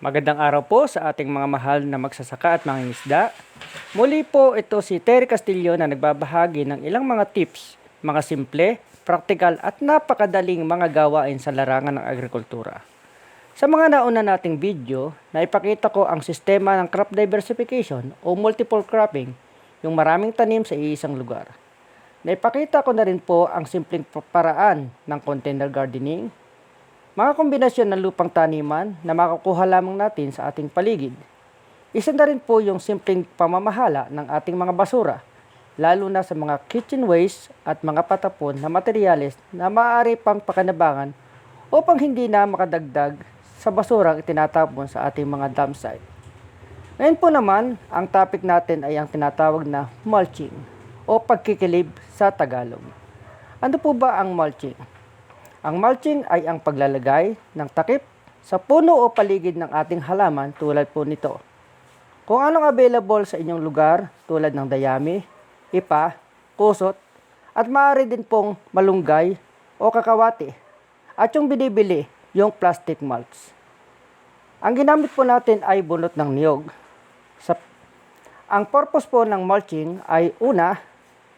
Magandang araw po sa ating mga mahal na magsasaka at mangingisda. Muli po ito si Terry Castillo na nagbabahagi ng ilang mga tips, mga simple, praktikal at napakadaling mga gawain sa larangan ng agrikultura. Sa mga nauna nating video, naipakita ko ang sistema ng crop diversification o multiple cropping, yung maraming tanim sa iisang lugar. Naipakita ko na rin po ang simpleng paraan ng container gardening, mga kombinasyon ng lupang taniman na makukuha lamang natin sa ating paligid. Isa na rin po yung simpleng pamamahala ng ating mga basura, lalo na sa mga kitchen waste at mga patapon na materyales na maaari pang pakanabangan upang hindi na makadagdag sa basura itinatapon sa ating mga dump site. Ngayon po naman, ang topic natin ay ang tinatawag na mulching o pagkikilib sa Tagalog. Ano po ba ang mulching? Ang mulching ay ang paglalagay ng takip sa puno o paligid ng ating halaman tulad po nito. Kung anong available sa inyong lugar tulad ng dayami, ipa, kusot, at maaari din pong malunggay o kakawati. At yung binibili, yung plastic mulch. Ang ginamit po natin ay bunot ng niyog. Ang purpose po ng mulching ay una,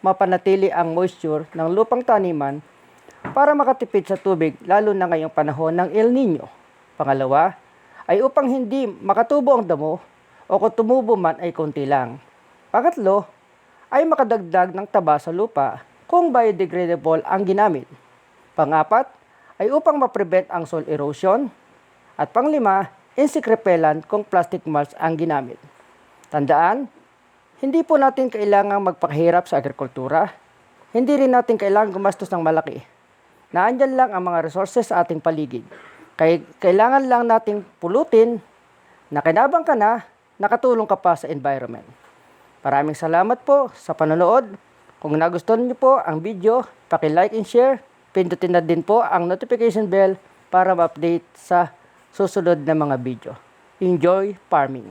mapanatili ang moisture ng lupang taniman para makatipid sa tubig lalo na ngayong panahon ng El Nino. Pangalawa, ay upang hindi makatubo ang damo o kung tumubo man ay konti lang. Pangatlo, ay makadagdag ng taba sa lupa kung biodegradable ang ginamit. Pangapat, ay upang ma-prevent ang soil erosion. At panglima, insect repellent kung plastic mulch ang ginamit. Tandaan, hindi po natin kailangang magpakahirap sa agrikultura. Hindi rin natin kailangang gumastos ng malaki. Naandyan lang ang mga resources sa ating paligid. Kailangan lang nating pulutin, nakinabang ka na, nakatulong ka pa sa environment. Maraming salamat po sa panonood. Kung nagustuhan niyo po ang video, paki-like and share. Pindutin na din po ang notification bell para ma-update sa susunod na mga video. Enjoy farming!